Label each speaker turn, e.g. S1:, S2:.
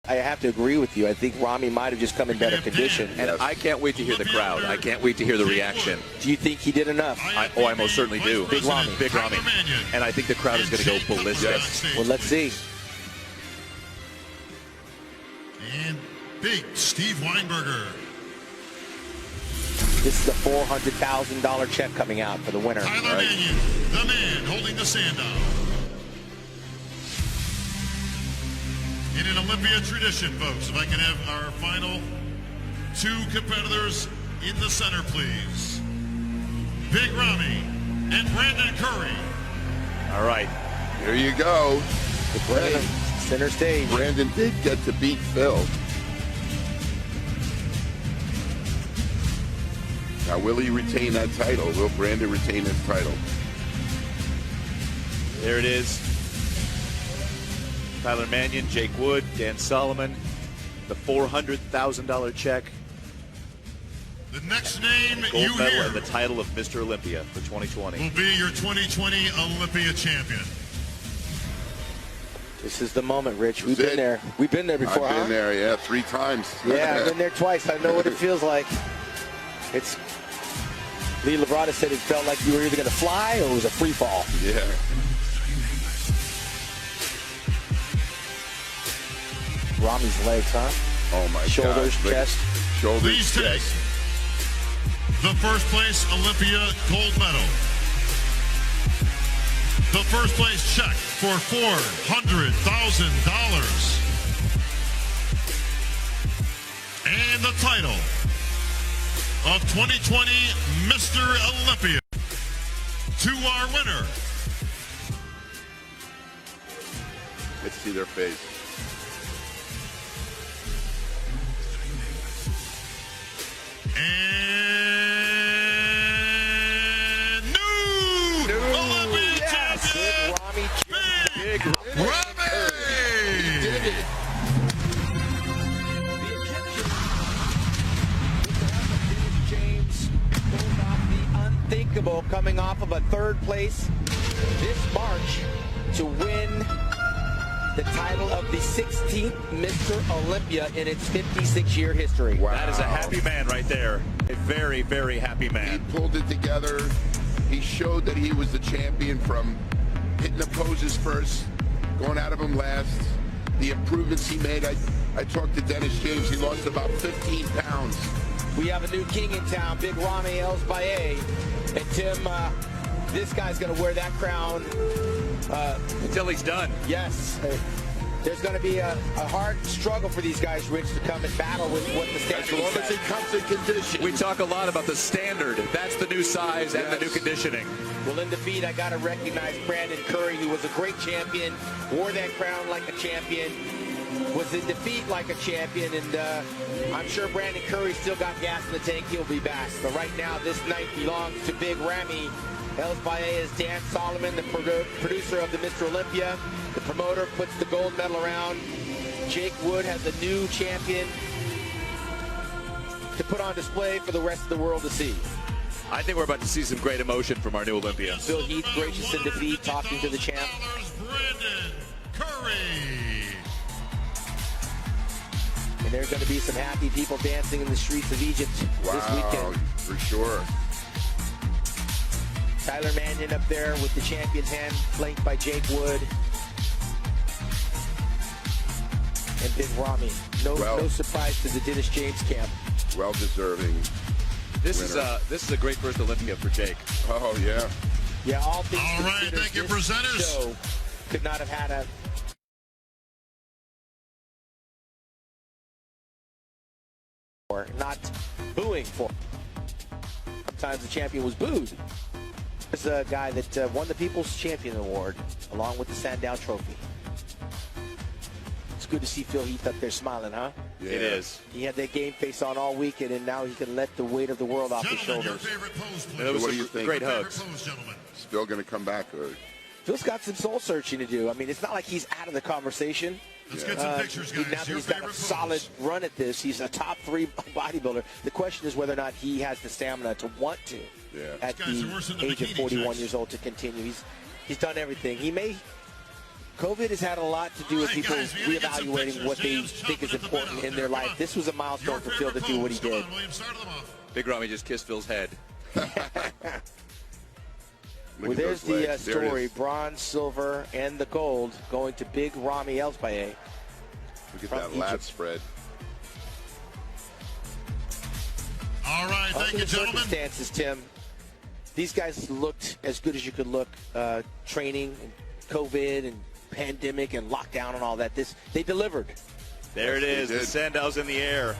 S1: I have to agree with you. I think Rami might have just come in better condition.
S2: And I can't wait to hear the crowd. I can't wait to hear the reaction.
S1: Do you think he did enough?
S2: I most certainly do.
S1: Big Rami.
S2: Big Rami. And I think the crowd is going to go ballistic.
S1: Well, let's see.
S3: And big Steve Weinberger.
S1: This is a $400,000 check coming out for the winner.
S3: Tyler Mannion, the man holding the Sandow. In an Olympia tradition, folks, if I can have our final two competitors in the center, please. Big Rami and Brandon Curry.
S4: All right, here you go.
S1: Brandon, center stage.
S4: Brandon did get to beat Phil. Now, will he retain that title? Will Brandon retain his title?
S2: There it is. Tyler Mannion, Jake Wood, Dan Solomon, the $400,000 check.
S3: The next name
S2: Gold
S3: you
S2: medal
S3: hear
S2: and the title of Mr. Olympia for 2020.
S3: will be your 2020 Olympia champion.
S1: This is the moment, Rich. We've been there. We've been there before,
S4: I've been there, yeah, 3 times.
S1: Yeah, I've been there twice. I know what it feels like. It's Lee Labrada said it felt like you were either going to fly or it was a free fall.
S4: Yeah.
S1: Rami's legs, huh?
S4: Oh my
S1: Shoulders,
S4: God.
S1: chest.
S4: Shoulders,
S3: Please take
S4: chest.
S3: the first place Olympia gold medal. The first place check for $400,000. And the title of 2020 Mr. Olympia to our winner.
S4: Let's see their face.
S3: And new Olympia champion,
S1: Big Rami.
S3: Big Rami.
S1: James pulls off the unthinkable, coming off of a 3rd place this March to win the title of the 16th Mr. Olympia in its 56-year history.
S4: Wow.
S2: That is a happy man right there. A very, very happy
S4: He
S2: man.
S4: pulled it together. He showed that he was the champion from hitting the poses first, going out of them last. The improvements he made. I talked to Dennis James. He lost about 15 pounds.
S1: We have a new king in town, Big Rami El-Baye. And Tim, this guy's going to wear that crown
S2: Until he's done.
S1: Yes. There's going to be a hard struggle for these guys, Rich, to come and battle with what the standard
S4: As long as
S1: is.
S4: he comes in condition.
S2: We talk a lot about the standard. That's the new size and the new conditioning.
S1: Well, in defeat, I got to recognize Brandon Curry, who was a great champion, wore that crown like a champion, was in defeat like a champion, and I'm sure Brandon Curry still got gas in the tank. He'll be back. But right now, this night belongs to Big Rami. El-Baye is Dan Solomon, the producer of the Mr. Olympia. The promoter puts the gold medal around. Jake Wood has a new champion to put on display for the rest of the world to see.
S2: I think we're about to see some great emotion from our new Olympia.
S1: Phil Heath, gracious in defeat, talking to the champ.
S3: Brandon Curry.
S1: And there's going to be some happy people dancing in the streets of Egypt this weekend.
S4: For sure.
S1: Tyler Mannion up there with the champion's hand, flanked by Jake Wood. And Big Rami. No surprise to the Dennis James camp.
S4: Well deserving.
S2: This is a great first Olympia for Jake.
S4: Oh yeah.
S1: Yeah, all things
S3: All right,
S1: considered,
S3: thank you,
S1: this
S3: presenters.
S1: show could not have had a or not booing for. Sometimes the champion was booed. There's a guy that won the People's Champion Award along with the Sandow Trophy. It's good to see Phil Heath up there smiling, huh?
S4: Yeah.
S2: It is.
S1: He had that game face on all weekend, and now he can let the weight of the world off his
S3: Gentlemen, your
S1: shoulders.
S3: favorite pose, please.
S2: That was
S4: What do
S2: some
S4: you think?
S2: great
S3: Favorite
S2: hugs.
S3: pose, gentlemen.
S4: Still going to come back.
S1: Phil's got some soul searching to do. I mean, it's not like he's out of the conversation.
S3: Let's get some pictures, guys.
S1: Now that
S3: Your
S1: he's got a
S3: favorite
S1: solid
S3: pose.
S1: run at this, he's a top 3 bodybuilder. The question is whether or not he has the stamina to want to, at
S3: These guys are worse
S1: the
S3: than the
S1: age of
S3: bikini
S1: 41
S3: chicks.
S1: years old, to continue. He's done everything. He may COVID has had a lot to do with
S3: All right,
S1: people
S3: guys, we gotta get some
S1: reevaluating
S3: pictures.
S1: what they
S3: James,
S1: think is
S3: chopping at the
S1: important
S3: bit
S1: in
S3: out
S1: their
S3: there.
S1: life.
S3: Come
S1: This was a
S3: Your
S1: milestone for Phil to
S3: favorite
S1: do what he
S3: pose.
S1: did.
S3: Come on, William, start them off.
S2: Big Ramy just kissed Phil's head.
S1: Well, there's the story, bronze, silver, and the gold going to Big Ramy Elsbaye.
S4: Look at
S1: from
S4: that lat
S1: Egypt.
S4: spread.
S3: All right, thank
S1: Under
S3: you,
S1: the
S3: gentlemen.
S1: circumstances, Tim, these guys looked as good as you could look, training and COVID and pandemic and lockdown and all that. They delivered.
S2: There it is. The Sandow's in the air.